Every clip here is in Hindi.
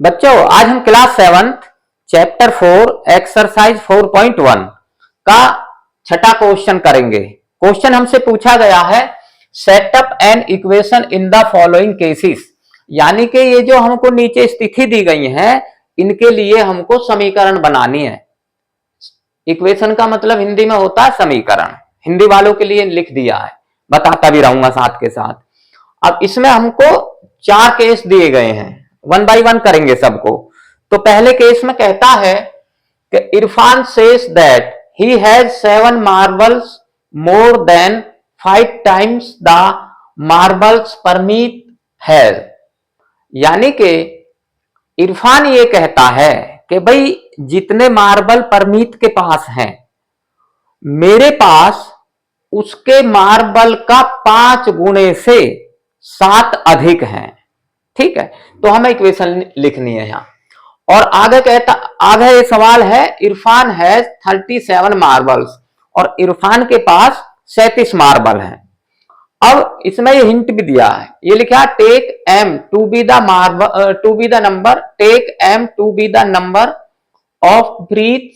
बच्चों आज हम क्लास 7 चैप्टर 4 एक्सरसाइज 4.1 का छठा क्वेश्चन करेंगे। क्वेश्चन हमसे पूछा गया है setup an equation in the following cases, यानी कि ये जो हमको नीचे स्थिति दी गई है इनके लिए हमको समीकरण बनानी है। इक्वेशन का मतलब हिंदी में होता है समीकरण, हिंदी वालों के लिए लिख दिया है, बताता भी रहूंगा साथ के साथ। अब इसमें हमको 4 केस दिए गए हैं, 1 बाय 1 करेंगे सबको। तो पहले केस में कहता है कि Irfan says that he has 7 marbles more than 5 times the marbles Parmeet has, यानी कि इरफान ये कहता है कि भाई जितने मार्बल परमीत के पास हैं मेरे पास उसके मार्बल का 5 गुणे से 7 अधिक हैं। ठीक है, तो हमें इक्वेशन लिखनी है यहां। और आगे ये सवाल है इरफान हैज 37 मार्बल्स और इरफान के पास 37 मार्बल हैं। अब इसमें ये हिंट भी दिया है, ये लिखा take M to be the number, take M to be the number of Preet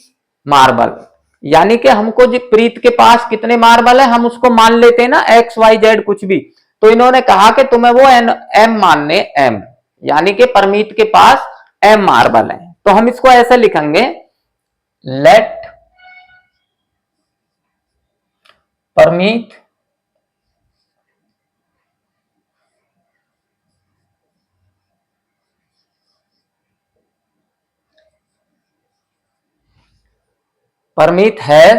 marble, यानी कि हमको जो प्रीत के पास कितने मार्बल है हम उसको मान लेते हैं ना, एक्स वाई जेड कुछ भी। तो इन्होंने कहा कि तुम्हें वो एम मानने, एम यानी कि परमीत के पास एम मार्बल है। तो हम इसको ऐसे लिखेंगे let Parmeet Parmeet has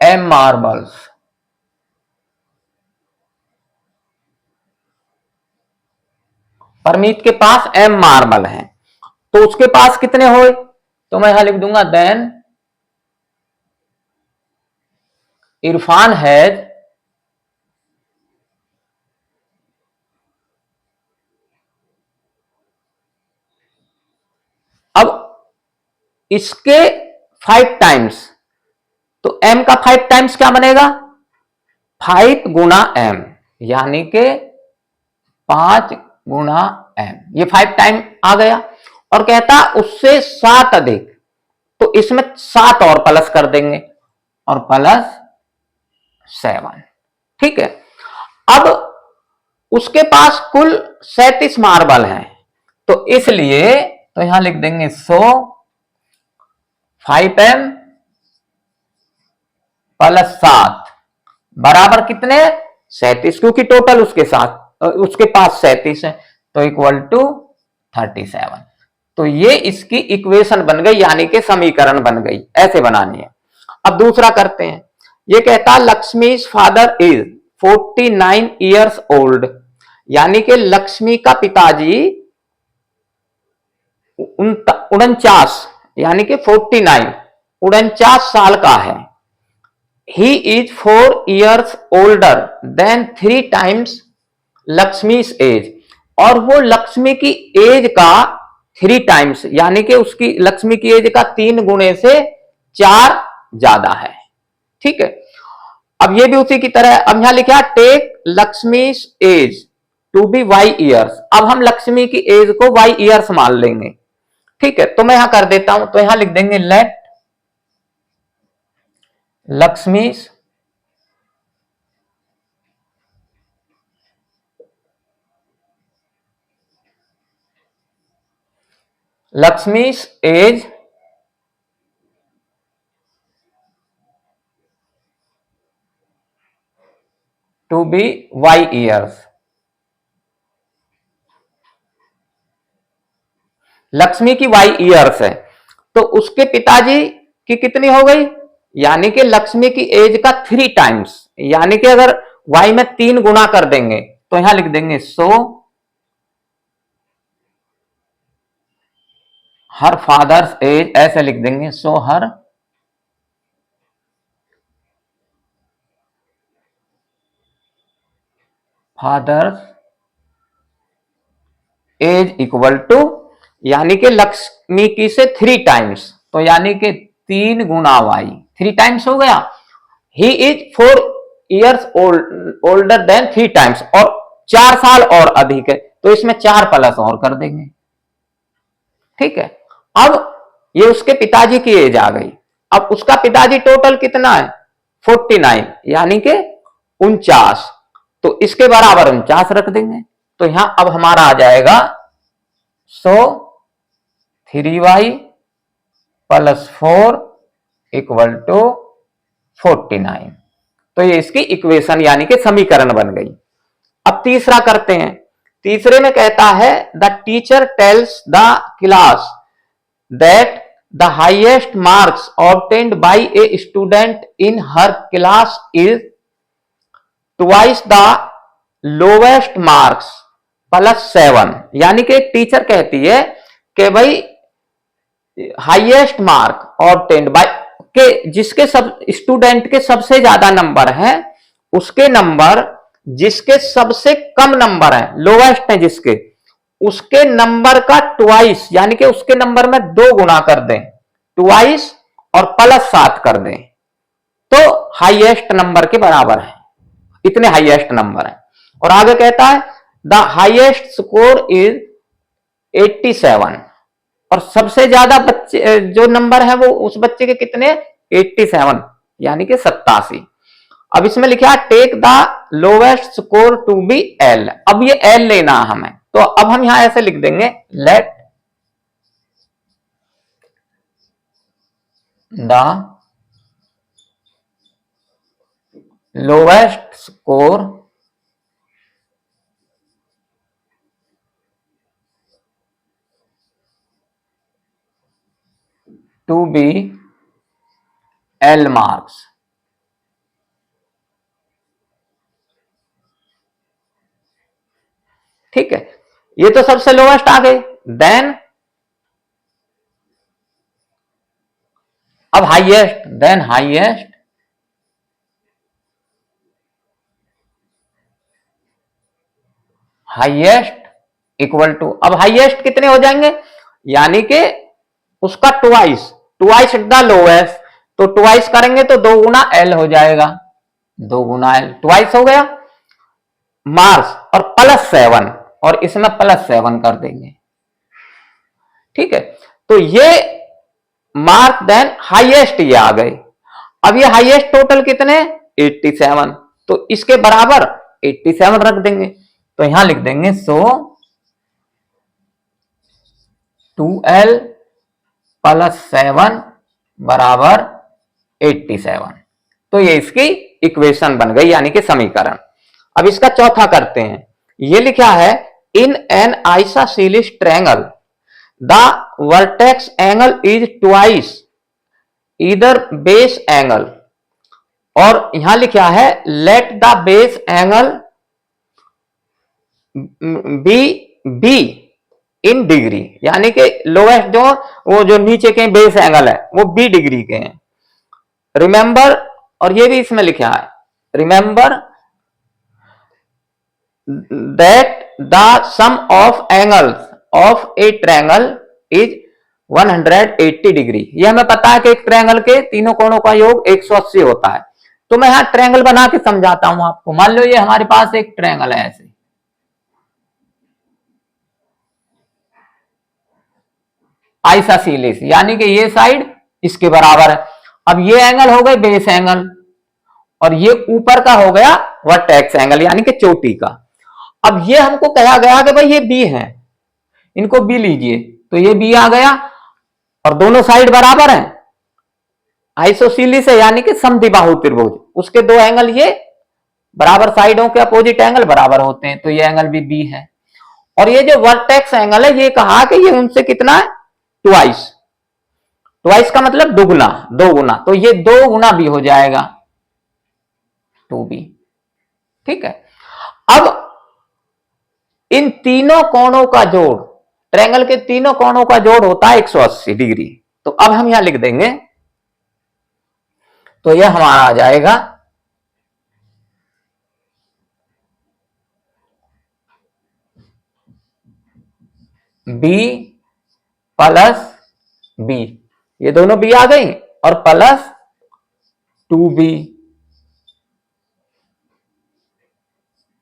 M marbles. Parmeet के पास एम मार्बल है, तो उसके पास कितने हुए? तो मैं यहां लिख दूंगा देन इरफान हैज अब इसके 5 टाइम्स, तो m का 5 टाइम्स क्या बनेगा? 5 गुना m, यानी कि 5 गुना m, ये 5 टाइम आ गया। और कहता उससे 7 अधिक, तो इसमें 7 और प्लस कर देंगे और प्लस 7। ठीक है, अब उसके पास कुल 37 मार्बल हैं, तो इसलिए तो यहां लिख देंगे 5m प्लस 7 बराबर कितने? 37, क्योंकि टोटल उसके पास 37 है, तो इक्वल टू 37। तो ये इसकी इक्वेशन बन गई, यानी कि समीकरण बन गई। ऐसे बनानी है। अब दूसरा करते हैं। ये कहता Lakshmi father is 49 years old, यानी कि लक्ष्मी का पिताजी 49 यानी कि 49 साल का है। He is 4 years older than 3 times Lakshmi's age, और वो लक्ष्मी की एज का 3 टाइम्स, यानी कि उसकी लक्ष्मी की एज का 3 गुणे से 4 ज्यादा है। ठीक है, अब ये भी उसी की तरह। अब यहां लिखा take Lakshmi age to be Y years, अब हम लक्ष्मी की एज को वाई ईयर्स मान लेंगे। ठीक है, तो मैं यहां कर देता हूं, तो यहां लिख देंगे let Lakshmi's age to be Y years. Lakshmi की वाई ईयर्स है, तो उसके पिताजी की कितनी हो गई? यानी कि लक्ष्मी की एज का 3 टाइम्स, यानी कि अगर वाई में 3 गुना कर देंगे तो यहां लिख देंगे हर फादर्स एज, ऐसे लिख देंगे her father's age equal to, यानी कि लक्ष्मी की से 3 टाइम्स, तो यानी कि 3 गुना वाई, 3 टाइम्स हो गया। ही is 4 years older than 3 times, और 4 साल और अधिक है, तो इसमें 4 प्लस और कर देंगे। ठीक है, अब ये उसके पिताजी की एज आ गई। अब उसका पिताजी टोटल कितना है 49, यानी कि 49, तो इसके बराबर 49 रख देंगे। तो यहां अब हमारा आ जाएगा 3y + 4 = 49। तो ये इसकी इक्वेशन यानी कि समीकरण बन गई। अब तीसरा करते हैं। तीसरे में कहता है the teacher tells the class that the highest marks obtained by a student in her class is twice the lowest marks +7। यानी कि एक टीचर कहती है कि भाई हाईएस्ट मार्क ऑब्टेन्ड बाय के जिसके सब स्टूडेंट के सबसे ज्यादा नंबर हैं, उसके नंबर जिसके सबसे कम नंबर है, लोवेस्ट है जिसके, उसके नंबर का ट्वाइस यानी कि उसके नंबर में 2 गुना कर दें, ट्वाइस और +7 कर दें, तो हाईएस्ट नंबर के बराबर है। इतने हाईएस्ट नंबर है। और आगे कहता है द हाईएस्ट स्कोर इज 87, और सबसे ज्यादा बच्चे जो नंबर है वो उस बच्चे के कितने 87 यानी कि 87। अब इसमें लिखा है take the lowest score to be L. अब ये एल लेना हमें, तो अब हम यहां ऐसे लिख देंगे let the lowest score to be L marks. ठीक है, ये तो सबसे लोवेस्ट आ गए। देन अब highest, then highest equal to, अब हाईएस्ट कितने हो जाएंगे, यानी कि उसका ट्वाइस, ट्वाइस द लोवेस्ट, तो ट्वाइस करेंगे तो 2 गुना एल हो जाएगा, 2 गुना एल, ट्वाइस हो गया मार्क्स और +7, और इसमें +7 कर देंगे। ठीक है, तो ये मार्क देन हाईएस्ट ये आ गए। अब ये हाईएस्ट टोटल कितने 87, तो इसके बराबर 87 रख देंगे। तो यहां लिख देंगे सो 2l + 7 बराबर 87। तो ये इसकी इक्वेशन बन गई यानी कि समीकरण। अब इसका चौथा करते हैं। ये लिखा है in an isosceles triangle the vertex angle is twice either base angle, और यहां लिखा है let the base angle be in degree, यानी कि लोएस्ट जो वो जो नीचे के बेस एंगल है वो b डिग्री के हैं। रिमेंबर, और ये भी इसमें लिखा है remember that the sum of angles of a triangle is 180 degree. ये हमें पता है कि एक ट्रायंगल के तीनों कोणों का योग 180 होता है। तो मैं यहां ट्रायंगल बना के समझाता हूं आपको। मान लो ये हमारे पास एक ट्रायंगल है ऐसे, आइसोसेलेस, यानी कि ये साइड इसके बराबर है। अब ये एंगल हो गए बेस एंगल, और ये ऊपर का हो गया वर्टेक्स एंगल यानी कि चोटी का। अब ये हमको कहा गया कि भाई ये बी है, इनको बी लीजिए, तो ये बी आ गया, और दोनों साइड बराबर हैं, आइसोसेलेस है यानी कि समद्विबाहु त्रिभुज, उसके 2 एंगल ये बराबर साइडों के अपोजिट एंगल बराबर होते हैं, तो ये एंगल भी बी है। और ये जो वर्टेक्स एंगल है ये कहा कि ये उनसे कितना है ट्वाइस, ट्वाइस का मतलब दुगुना, 2 गुना, तो ये 2 गुना भी हो जाएगा 2b। ठीक है, अब इन तीनों कोणों का जोड़, ट्रायंगल के तीनों कोणों का जोड़ होता है 180 डिग्री। तो अब हम यहां लिख देंगे, तो यह हमारा आ जाएगा b + b, ये दोनों b आ गई, और +2b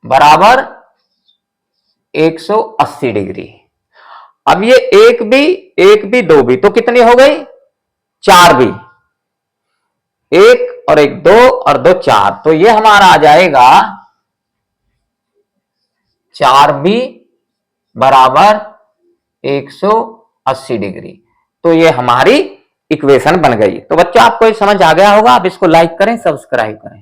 बराबर 180 डिग्री। अब ये एक बी दो बी, तो कितनी हो गई? 4 बी। एक और एक 2 और 2 4, तो ये हमारा आ जाएगा 4b बराबर 180 डिग्री। तो ये हमारी इक्वेशन बन गई। तो बच्चों आपको ये समझ आ गया होगा। आप इसको लाइक करें, सब्सक्राइब करें।